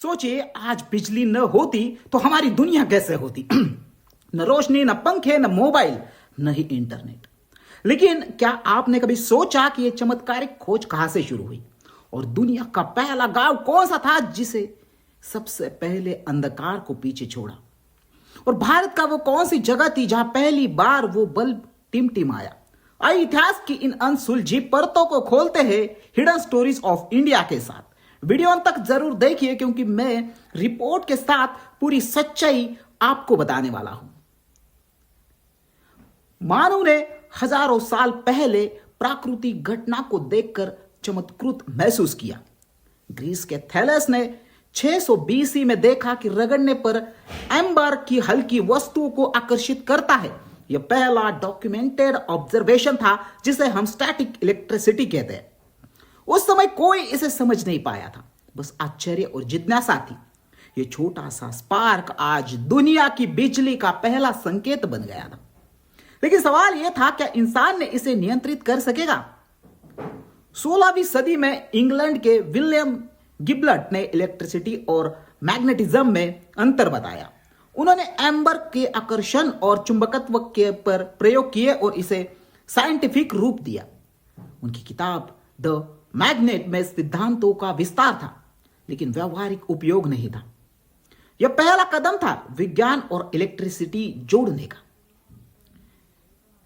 सोचिए आज बिजली न होती तो हमारी दुनिया कैसे होती। न रोशनी, न पंखे, न मोबाइल, न ही इंटरनेट। लेकिन क्या आपने कभी सोचा कि यह चमत्कारिक खोज कहां से शुरू हुई और दुनिया का पहला गांव कौन सा था जिसे सबसे पहले अंधकार को पीछे छोड़ा, और भारत का वो कौन सी जगह थी जहां पहली बार वो बल्ब टिमटिमाया। आइए इतिहास की इन अनसुलझी परतों को खोलते हैं हिडन स्टोरीज ऑफ इंडिया के साथ। वीडियो अंत तक जरूर देखिए क्योंकि मैं रिपोर्ट के साथ पूरी सच्चाई आपको बताने वाला हूं। मानव ने हजारों साल पहले प्राकृतिक घटना को देखकर चमत्कृत महसूस किया। ग्रीस के थैलस ने 600 बीसी में देखा कि रगड़ने पर एम्बर की हल्की वस्तुओं को आकर्षित करता है। यह पहला डॉक्यूमेंटेड ऑब्जर्वेशन था जिसे हम स्टैटिक इलेक्ट्रिसिटी कहते हैं। उस समय कोई इसे समझ नहीं पाया था, बस आश्चर्य और जिज्ञासा थी। यह छोटा सा स्पार्क आज दुनिया की बिजली का पहला संकेत बन गया था। लेकिन सवाल यह था, क्या इंसान ने इसे नियंत्रित कर सकेगा? 16वीं सदी में इंग्लैंड के विलियम गिब्लट ने इलेक्ट्रिसिटी और मैग्नेटिज्म में अंतर बताया। उन्होंने एम्बर के आकर्षण और चुंबकत्व के पर प्रयोग किए और इसे साइंटिफिक रूप दिया। उनकी किताब द मैग्नेट में सिद्धांतों का विस्तार था, लेकिन व्यवहारिक उपयोग नहीं था। यह पहला कदम था विज्ञान और इलेक्ट्रिसिटी जोड़ने का।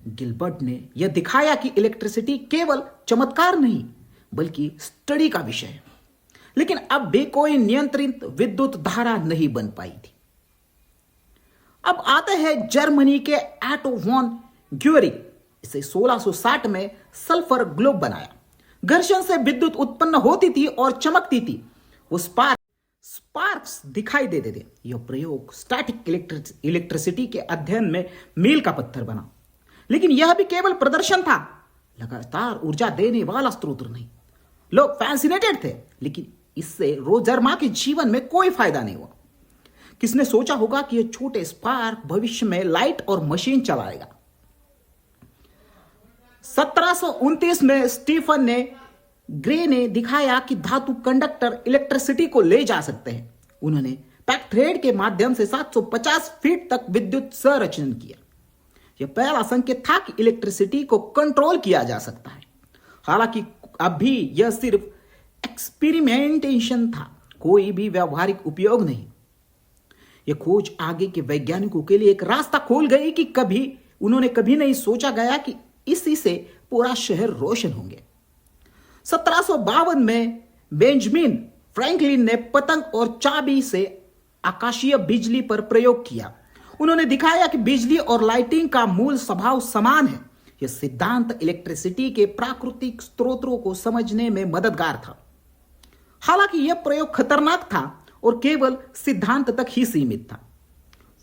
गिलबर्ट ने यह दिखाया कि इलेक्ट्रिसिटी केवल चमत्कार नहीं बल्कि स्टडी का विषय है। लेकिन अब भी कोई नियंत्रित विद्युत धारा नहीं बन पाई थी। अब आते हैं जर्मनी के एटो वॉन ग्यूरिक। इसे 1660 में सल्फर ग्लोब बनाया। घर्षण से विद्युत उत्पन्न होती थी और चमकती थी। वो स्पार्क्स दिखाई देते थे। यह प्रयोग स्टैटिक इलेक्ट्रिसिटी के अध्ययन में मील का पत्थर बना। लेकिन यह भी केवल प्रदर्शन था, लगातार ऊर्जा देने वाला स्रोत नहीं। लोग फैसिनेटेड थे, लेकिन इससे रोजमर्रा के जीवन में कोई फायदा नहीं हुआ। किसने सोचा होगा कि यह छोटे स्पार्क भविष्य में लाइट और मशीन चलाएगा। 1729 में स्टीफन ग्रे ने दिखाया कि धातु कंडक्टर इलेक्ट्रिसिटी को ले जा सकते हैं। उन्होंने पैक थ्रेड के माध्यम से 750 फीट तक विद्युत संरक्षण किया। यह पहला संकेत था कि इलेक्ट्रिसिटी को कंट्रोल किया जा सकता है। हालांकि अभी यह सिर्फ एक्सपेरिमेंटेशन था, कोई भी व्यावहारिक उपयोग नहीं। यह खोज आगे के वैज्ञानिकों के लिए एक रास्ता खोल गई कि उन्होंने कभी नहीं सोचा गया कि इसी से पूरा शहर रोशन होंगे। 1752 में बेंजामिन फ्रैंकलिन ने पतंग और चाबी से आकाशीय बिजली पर प्रयोग किया। उन्होंने दिखाया कि बिजली और लाइटिंग का मूल स्वभाव समान है। यह सिद्धांत इलेक्ट्रिसिटी के प्राकृतिक स्रोतों को समझने में मददगार था। हालांकि यह प्रयोग खतरनाक था और केवल सिद्धांत तक ही सीमित था।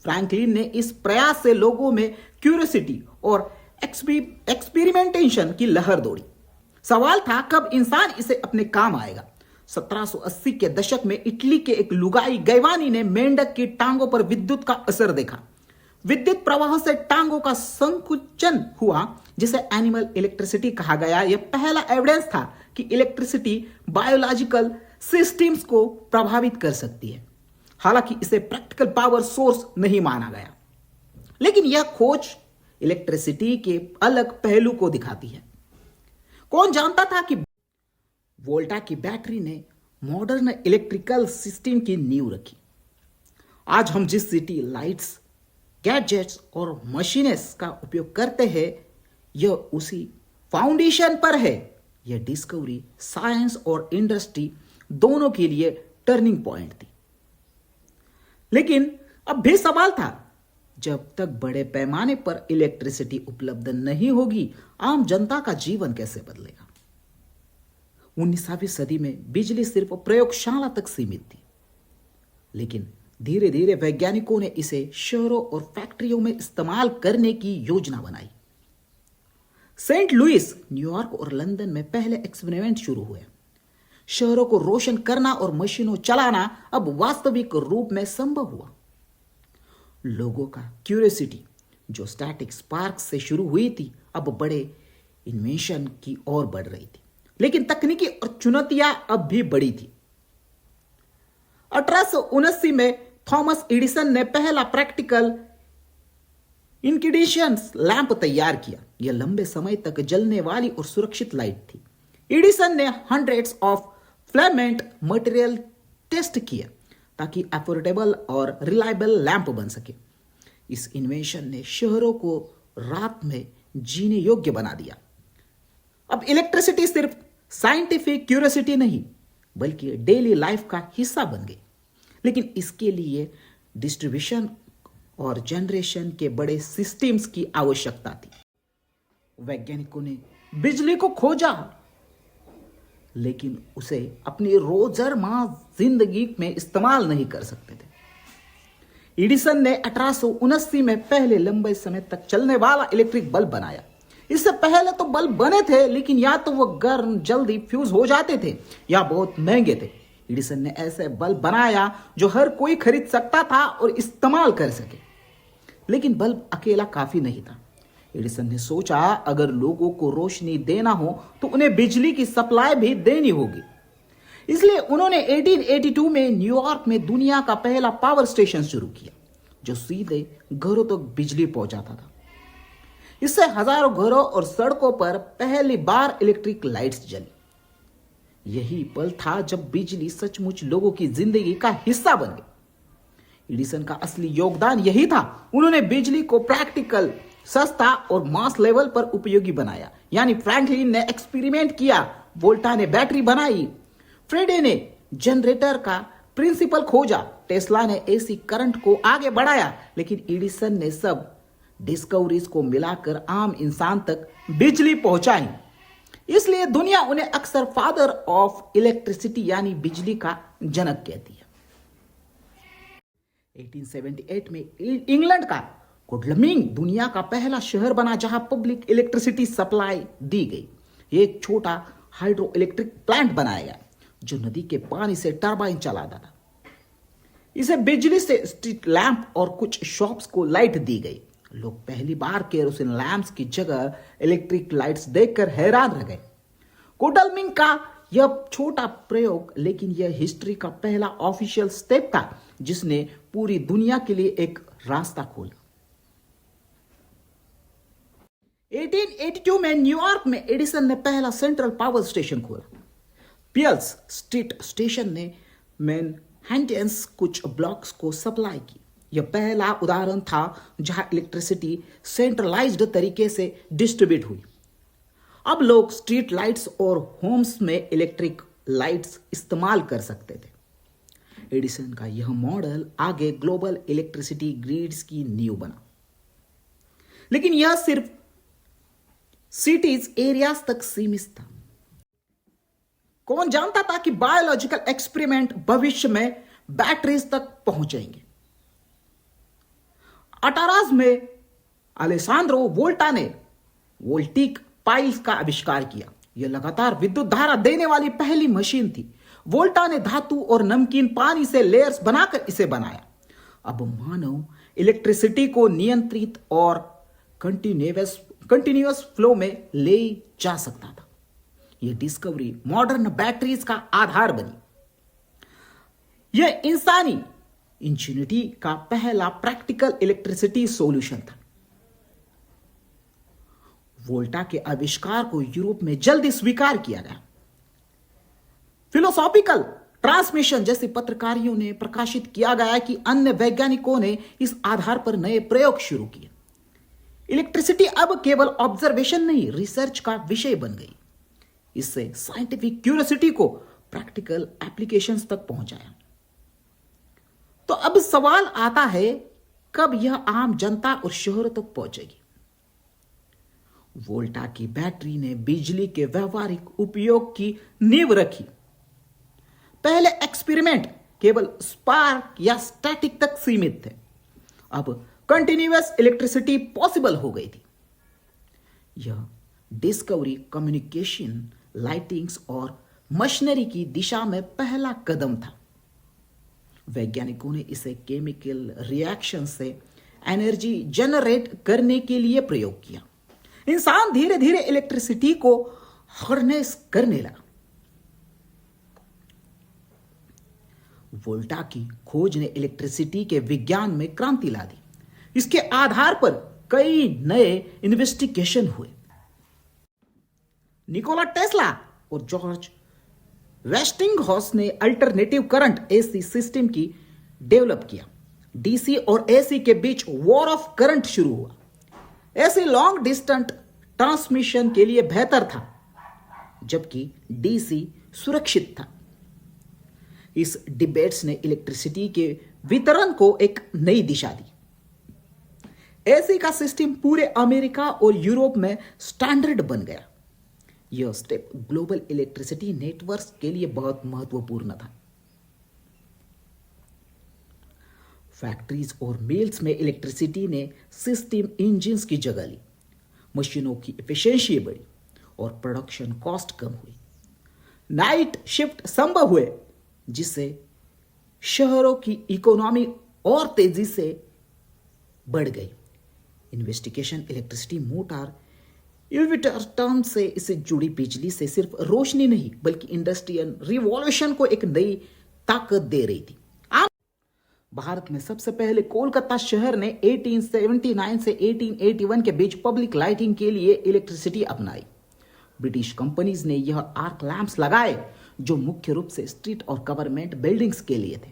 फ्रैंकलिन ने इस प्रयास से लोगों में क्यूरियोसिटी और एक्सपेरिमेंटेशन की लहर दौड़ी। सवाल था कब इंसान इसे अपने काम आएगा। 1780 के दशक में इटली के एक लुगाई गैवानी ने मेंढक की टांगों पर विद्युत का असर देखा। विद्युत प्रवाह से टांगों का संकुचन हुआ, जिसे एनिमल इलेक्ट्रिसिटी कहा गया। यह पहला एविडेंस था कि इलेक्ट्रिसिटी बायोलॉजिकल सिस्टम्स को प्रभावित कर सकती है। हालांकि इसे प्रैक्टिकल पावर सोर्स नहीं माना गया, लेकिन यह खोज इलेक्ट्रिसिटी के अलग पहलू को दिखाती है। कौन जानता था कि वोल्टा की बैटरी ने मॉडर्न इलेक्ट्रिकल सिस्टम की नींव रखी। आज हम जिस सिटी लाइट्स, गैजेट्स और मशीन्स का उपयोग करते हैं, यह उसी फाउंडेशन पर है। यह डिस्कवरी साइंस और इंडस्ट्री दोनों के लिए टर्निंग पॉइंट थी। लेकिन अब भी सवाल था, जब तक बड़े पैमाने पर इलेक्ट्रिसिटी उपलब्ध नहीं होगी, आम जनता का जीवन कैसे बदलेगा? 19वीं सदी में बिजली सिर्फ प्रयोगशाला तक सीमित थी, लेकिन धीरे धीरे वैज्ञानिकों ने इसे शहरों और फैक्ट्रियों में इस्तेमाल करने की योजना बनाई। सेंट लुइस, न्यूयॉर्क और लंदन में पहले एक्सपेरिमेंट शुरू हुए। शहरों को रोशन करना और मशीनों चलाना अब वास्तविक रूप में संभव हुआ। लोगों का क्यूरियोसिटी, जो स्टैटिक स्पार्क से शुरू हुई थी, अब बड़े इन्वेंशन की ओर बढ़ रही थी। लेकिन तकनीकी और चुनौतियां अब भी बड़ी थी। 1879 में थॉमस एडिसन ने पहला प्रैक्टिकल इंकिडेशंस लैंप तैयार किया। यह लंबे समय तक जलने वाली और सुरक्षित लाइट थी। एडिसन ने हंड्रेड्स ऑफ फ्लेमेंट मटेरियल टेस्ट किया ताकि अफोर्डेबल और रिलायबल लैंप बन सके। इस इन्वेंशन ने शहरों को रात में जीने योग्य बना दिया। अब इलेक्ट्रिसिटी सिर्फ साइंटिफिक क्यूरियोसिटी नहीं बल्कि डेली लाइफ का हिस्सा बन गई। लेकिन इसके लिए डिस्ट्रीब्यूशन और जनरेशन के बड़े सिस्टम्स की आवश्यकता थी। वैज्ञानिकों ने बिजली को खोजा लेकिन उसे अपनी रोजमर्रा जिंदगी में इस्तेमाल नहीं कर सकते थे। एडिसन ने 1879 में पहले लंबे समय तक चलने वाला इलेक्ट्रिक बल्ब बनाया। इससे पहले तो बल्ब बने थे लेकिन या तो वो गर्म जल्दी फ्यूज हो जाते थे या बहुत महंगे थे। एडिसन ने ऐसे बल्ब बनाया जो हर कोई खरीद सकता था और इस्तेमाल कर सके। लेकिन बल्ब अकेला काफी नहीं था। एडिसन ने सोचा अगर लोगों को रोशनी देना हो तो उन्हें बिजली की सप्लाई भी देनी होगी। इसलिए उन्होंने 1882 में न्यूयॉर्क में दुनिया का पहला पावर स्टेशन शुरू किया जो सीधे घरों तक बिजली पहुंचाता था। इससे हजारों घरों और सड़कों पर पहली बार इलेक्ट्रिक लाइट्स जली। यही पल था जब बिजली सचमुच लोगों की जिंदगी का हिस्सा बन गई। एडिसन का असली योगदान यही था। उन्होंने बिजली को प्रैक्टिकल, सस्ता और मास लेवल पर उपयोगी बनाया। यानी फ्रैंकलिन ने एक्सपेरिमेंट किया, वोल्टा ने बैटरी बनाई, फ्रेडे ने जनरेटर का प्रिंसिपल खोजा, टेस्ला ने एसी करंट को आगे बढ़ाया। लेकिन एडिसन ने सब डिस्कवरीज को मिलाकर आम इंसान तक बिजली पहुंचाई। इसलिए दुनिया उन्हें अक्सर फादर ऑफ इलेक्ट्रिसिटी यानी बिजली का जनक कहती है। 1878 में इंग्लैंड का कोडलमिंग दुनिया का पहला शहर बना जहां पब्लिक इलेक्ट्रिसिटी सप्लाई दी गई। एक छोटा हाइड्रो इलेक्ट्रिक प्लांट बनाया गया जो नदी के पानी से टरबाइन चलाता था। इसे बिजली से स्ट्रीट लैंप और कुछ शॉप्स को लाइट दी गई। लोग पहली बार केरोसिन लैंप्स की जगह इलेक्ट्रिक लाइट्स देखकर हैरान रह गए। कोडलमिंग का यह छोटा प्रयोग लेकिन यह हिस्ट्री का पहला ऑफिशियल स्टेप था जिसने पूरी दुनिया के लिए एक रास्ता खोला। 1882 में न्यूयॉर्क में एडिसन ने पहला सेंट्रल पावर स्टेशन खोला। पियर्स स्ट्रीट स्टेशन ने मैनहट्टन कुछ ब्लॉक्स को सप्लाई की। यह पहला उदाहरण था जहां इलेक्ट्रिसिटी सेंट्रलाइज्ड तरीके से डिस्ट्रीब्यूट हुई। अब लोग स्ट्रीट लाइट्स और होम्स में इलेक्ट्रिक लाइट्स इस्तेमाल कर सकते थे। एडिसन का यह मॉडल आगे ग्लोबल इलेक्ट्रिसिटी ग्रिड्स की नींव बना। लेकिन यह सिर्फ सिटीज एरियाज तक सीमित था। कौन जानता था कि बायोलॉजिकल एक्सपेरिमेंट भविष्य में बैटरीज तक पहुंचेंगे। 18 में अलेसांद्रो वोल्टा ने वोल्टिक पाइल्स का आविष्कार किया। यह लगातार विद्युत धारा देने वाली पहली मशीन थी। वोल्टा ने धातु और नमकीन पानी से लेयर्स बनाकर इसे बनाया। अब मानव इलेक्ट्रिसिटी को नियंत्रित और कंटिन्यूअस फ्लो में ले जा सकता था। यह डिस्कवरी मॉडर्न बैटरीज का आधार बनी। यह इंसानी इंजीनियरिटी का पहला प्रैक्टिकल इलेक्ट्रिसिटी सॉल्यूशन था। वोल्टा के आविष्कार को यूरोप में जल्दी स्वीकार किया गया। फिलोसॉफिकल ट्रांसमिशन जैसी पत्रकारियों ने प्रकाशित किया गया कि अन्य वैज्ञानिकों ने इस आधार पर नए प्रयोग शुरू किए। इलेक्ट्रिसिटी अब केवल ऑब्जर्वेशन नहीं, रिसर्च का विषय बन गई। इससे साइंटिफिक क्यूरियोसिटी को प्रैक्टिकल एप्लीकेशंस तक पहुंचाया। तो अब सवाल आता है, कब यह आम जनता और शहरों तक पहुंचेगी? वोल्टा की बैटरी ने बिजली के व्यवहारिक उपयोग की नींव रखी। पहले एक्सपेरिमेंट केवल स्पार्क या स्टैटिक तक सीमित थे। अब कंटिन्यूअस इलेक्ट्रिसिटी पॉसिबल हो गई थी। यह डिस्कवरी कम्युनिकेशन, लाइटिंग्स और मशीनरी की दिशा में पहला कदम था। वैज्ञानिकों ने इसे केमिकल रिएक्शन से एनर्जी जनरेट करने के लिए प्रयोग किया। इंसान धीरे धीरे इलेक्ट्रिसिटी को हार्नेस करने लगा। वोल्टा की खोज ने इलेक्ट्रिसिटी के विज्ञान में क्रांति ला दी। इसके आधार पर कई नए इन्वेस्टिगेशन हुए। निकोला टेस्ला और जॉर्ज वेस्टिंगहॉर्स ने अल्टरनेटिव करंट एसी सिस्टम की डेवलप किया। डीसी और एसी के बीच वॉर ऑफ करंट शुरू हुआ। एसी लॉन्ग डिस्टेंस ट्रांसमिशन के लिए बेहतर था, जबकि डीसी सुरक्षित था। इस डिबेट्स ने इलेक्ट्रिसिटी के वितरण को एक नई दिशा दी। एसी का सिस्टम पूरे अमेरिका और यूरोप में स्टैंडर्ड बन गया। यह स्टेप ग्लोबल इलेक्ट्रिसिटी नेटवर्क के लिए बहुत महत्वपूर्ण था। फैक्ट्रीज और मिल्स में इलेक्ट्रिसिटी ने सिस्टम इंजिन्स की जगह ली। मशीनों की एफिशिएंसी बढ़ी और प्रोडक्शन कॉस्ट कम हुई। नाइट शिफ्ट संभव हुए, जिससे शहरों की इकोनॉमी और तेजी से बढ़ गई। Investigation electricity motor inverter term से इससे जुड़ी बिजली से सिर्फ रोशनी नहीं बल्कि इंडस्ट्रियल रिवॉल्यूशन को एक नई ताकत दे रही थी। भारत में सबसे पहले कोलकाता शहर ने 1879 से 1881 के बीच पब्लिक लाइटिंग के लिए इलेक्ट्रिसिटी अपनाई। ब्रिटिश कंपनीज ने यह आर्क लैंप्स लगाए जो मुख्य रूप से स्ट्रीट और गवर्नमेंट बिल्डिंग्स के लिए थे।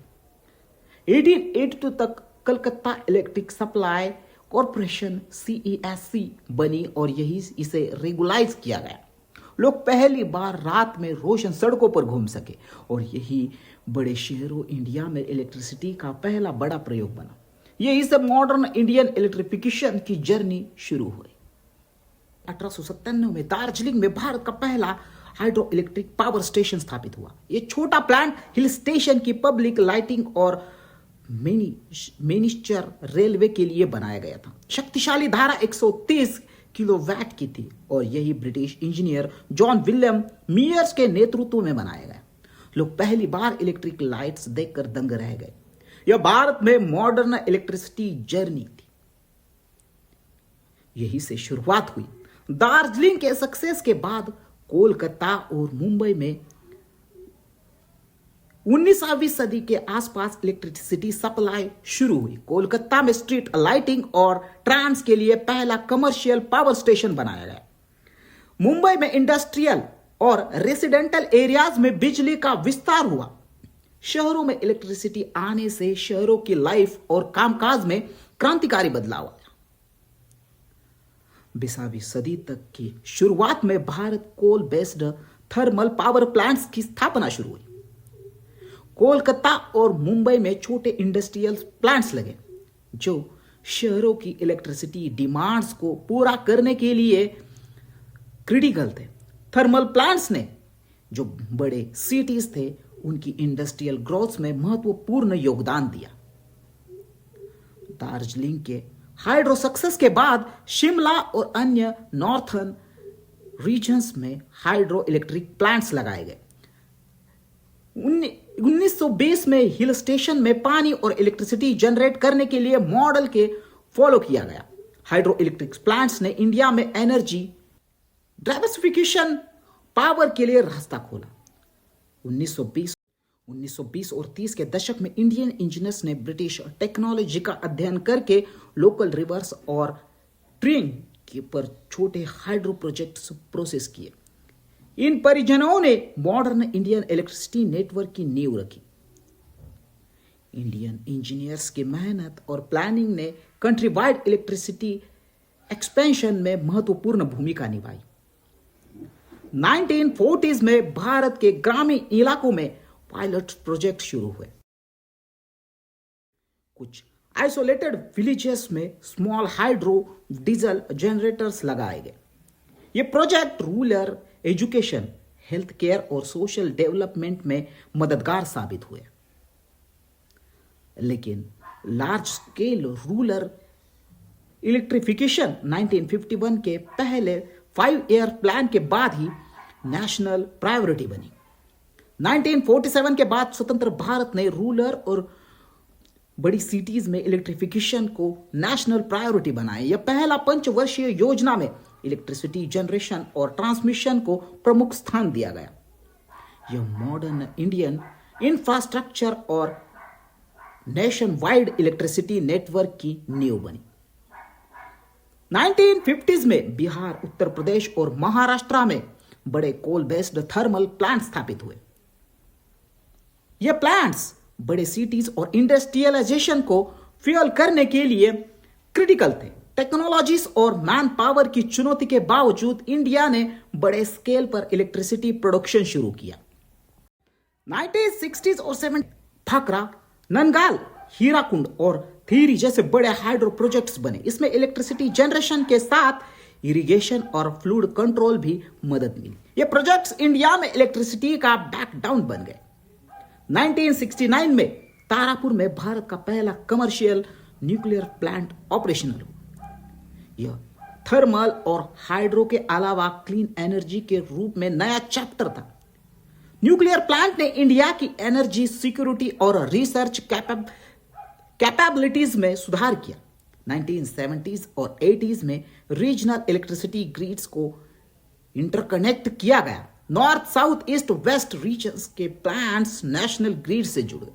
1882 तक Calcutta electric supply corporation CESC बनी और यही इसे रेगुलाइज किया गया। लोग पहली बार रात में रोशन सड़कों पर घूम सके और यही बड़े शहरों इंडिया में इलेक्ट्रिसिटी का पहला बड़ा प्रयोग बना। यही से मॉडर्न इंडियन इलेक्ट्रिफिकेशन की जर्नी शुरू हुई। 1897 में दार्जिलिंग में भारत का पहला हाइड्रो इलेक्ट्रिक पावर स्टेशन स्थापित हुआ। यह छोटा प्लांट हिल स्टेशन की पब्लिक लाइटिंग और मिनिस्चर रेलवे के लिए बनाया गया था। शक्तिशाली धारा 130 किलोवाट की थी और यही British engineer John William Mears के नेतृत्व में बनाया गया। लोग पहली बार इलेक्ट्रिक लाइट्स देखकर दंग रह गए। यह भारत में मॉडर्न इलेक्ट्रिसिटी जर्नी थी। यही से शुरुआत हुई। दार्जिलिंग के सक्सेस के बाद कोलकाता और मुंबई में 19वीं सदी के आसपास इलेक्ट्रिसिटी सप्लाई शुरू हुई। कोलकाता में स्ट्रीट लाइटिंग और ट्रांस के लिए पहला कमर्शियल पावर स्टेशन बनाया गया। मुंबई में इंडस्ट्रियल और रेसिडेंटल एरियाज में बिजली का विस्तार हुआ। शहरों में इलेक्ट्रिसिटी आने से शहरों की लाइफ और कामकाज में क्रांतिकारी बदलाव आया। 20वीं सदी तक की शुरुआत में Bharat coal based thermal power plants की स्थापना शुरू हुई। कोलकाता और मुंबई में छोटे इंडस्ट्रियल प्लांट्स लगे जो शहरों की इलेक्ट्रिसिटी डिमांड्स को पूरा करने के लिए क्रिटिकल थे। थर्मल प्लांट्स ने जो बड़े सिटीज थे उनकी इंडस्ट्रियल ग्रोथ में महत्वपूर्ण योगदान दिया। दार्जिलिंग के हाइड्रो सक्सेस के बाद शिमला और अन्य नॉर्थर्न रीजन्स में हाइड्रो इलेक्ट्रिक प्लांट्स लगाए गए। 1920 में हिल स्टेशन में पानी और इलेक्ट्रिसिटी जनरेट करने के लिए मॉडल के फॉलो किया गया। हाइड्रो इलेक्ट्रिक प्लांट्स ने इंडिया में एनर्जी डाइवर्सिफिकेशन पावर के लिए रास्ता खोला। 1920 और 30 के दशक में इंडियन इंजीनियर्स ने ब्रिटिश टेक्नोलॉजी का अध्ययन करके लोकल रिवर्स और ट्रेन के पर छोटे हाइड्रो प्रोजेक्ट्स प्रोसेस किए। इन परियोजनाओं ने मॉडर्न इंडियन इलेक्ट्रिसिटी नेटवर्क की नींव रखी। इंडियन इंजीनियर्स की मेहनत और प्लानिंग ने कंट्री वाइड इलेक्ट्रिसिटी एक्सपेंशन में महत्वपूर्ण भूमिका निभाई। 1940s में भारत के ग्रामीण इलाकों में पायलट प्रोजेक्ट शुरू हुए। कुछ आइसोलेटेड विलेजेस में स्मॉल हाइड्रो डीजल जनरेटर्स लगाए गए। ये project rural education, health care और सोशल डेवलपमेंट में मददगार साबित हुए। लेकिन लार्ज स्केल रूरल इलेक्ट्रिफिकेशन 1951 के पहले 5 ईयर प्लान के बाद ही नेशनल प्रायोरिटी बनी। 1947 के बाद स्वतंत्र भारत ने रूरल और बड़ी सिटीज में इलेक्ट्रिफिकेशन को नेशनल प्रायोरिटी बनाया। यह पहला पंचवर्षीय योजना में इलेक्ट्रिसिटी जनरेशन और ट्रांसमिशन को प्रमुख स्थान दिया गया। यह मॉडर्न इंडियन इंफ्रास्ट्रक्चर और नेशन वाइड इलेक्ट्रिसिटी नेटवर्क की नींव बनी। 1950s में बिहार, उत्तर प्रदेश और महाराष्ट्र में बड़े कोल बेस्ड थर्मल प्लांट स्थापित हुए। ये प्लांट्स बड़े सिटीज और इंडस्ट्रियलाइजेशन को फ्यूल करने के लिए क्रिटिकल थे। टेक्नोलॉजीज और मैन पावर की चुनौती के बावजूद इंडिया ने बड़े स्केल पर इलेक्ट्रिसिटी प्रोडक्शन शुरू किया। 1960s और 70s भाखरा, ननगाल, हीराकुंड और थीरी जैसे बड़े हाइड्रो प्रोजेक्ट्स बने। इसमें इलेक्ट्रिसिटी जनरेशन के साथ इरिगेशन और फ्लूइड कंट्रोल भी मदद मिली। ये प्रोजेक्ट्स इंडिया में इलेक्ट्रिसिटी का बैकडाउन बन गए। 1969 में तारापुर में भारत का पहला कमर्शियल न्यूक्लियर प्लांट ऑपरेशनल हुआ। यह थर्मल और हाइड्रो के अलावा क्लीन एनर्जी के रूप में नया चैप्टर था। न्यूक्लियर प्लांट ने इंडिया की एनर्जी सिक्योरिटी और रिसर्च कैपेबिलिटीज में सुधार किया। 1970s और 80s में रीजनल इलेक्ट्रिसिटी ग्रिड्स को इंटरकनेक्ट किया गया। North, south, east, west regions के प्लांट्स नेशनल ग्रिड से जुड़े।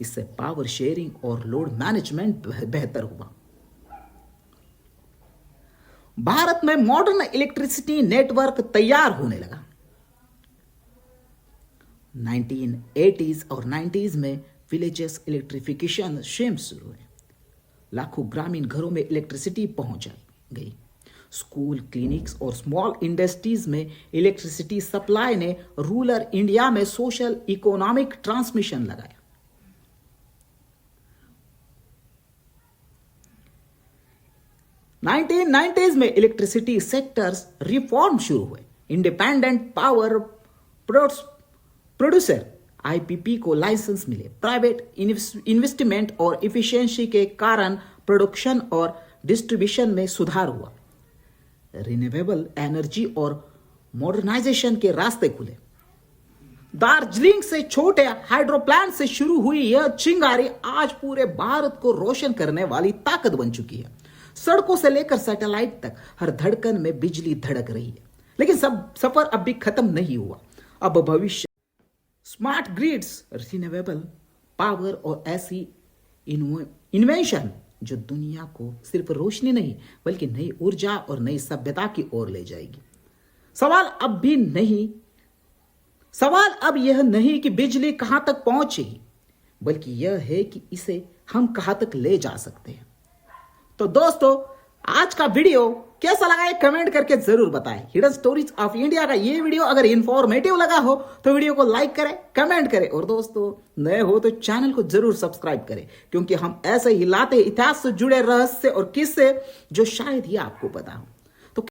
इससे पावर शेयरिंग और लोड मैनेजमेंट बेहतर हुआ। भारत में मॉडर्न इलेक्ट्रिसिटी नेटवर्क तैयार होने लगा। 1980s और 90s में विलेजेस इलेक्ट्रिफिकेशन स्कीम शुरू हुए। लाखों ग्रामीण घरों में इलेक्ट्रिसिटी पहुंच गई। स्कूल, क्लिनिक्स और स्मॉल इंडस्ट्रीज में इलेक्ट्रिसिटी सप्लाई ने रूरल इंडिया में सोशल इकोनॉमिक ट्रांसमिशन लगाया। (1990s) में इलेक्ट्रिसिटी सेक्टर्स रिफॉर्म शुरू हुए। इंडिपेंडेंट पावर प्रोड्यूसर IPP को लाइसेंस मिले। प्राइवेट इन्वेस्टमेंट और इफिशिएंसी के कारण प्रोडक्शन और डिस्ट्रीब्यूशन में सुधार हुआ। रिन्यूएबल एनर्जी और मॉडर्नाइजेशन के रास्ते खुले। दार्जिलिंग से छोटे हाइड्रो प्लांट से शुरू हुई यह चिंगारी आज पूरे भारत को रोशन करने वाली ताकत बन चुकी है। सड़कों से लेकर सैटेलाइट तक हर धड़कन में बिजली धड़क रही है। लेकिन सब सफर अब भी खत्म नहीं हुआ। अब भविष्य स्मार्ट ग्रिड्स, रिन्यूएबल पावर और ऐसी इन्वेंशन जो दुनिया को सिर्फ रोशनी नहीं बल्कि नई ऊर्जा और नई सभ्यता की ओर ले जाएगी। सवाल अब यह नहीं कि बिजली कहां तक पहुंचेगी, बल्कि यह है कि इसे हम कहां तक ले जा सकते हैं। तो दोस्तों, आज का वीडियो कैसा लगा ये कमेंट करके जरूर बताएं। हिडन स्टोरीज ऑफ इंडिया का ये वीडियो अगर इंफॉर्मेटिव लगा हो तो वीडियो को लाइक करें, कमेंट करें और दोस्तों नए हो तो चैनल को जरूर सब्सक्राइब करें, क्योंकि हम ऐसे ही लाते इतिहास से जुड़े रहस्य और किस्से जो शायद ही आपको पता हो।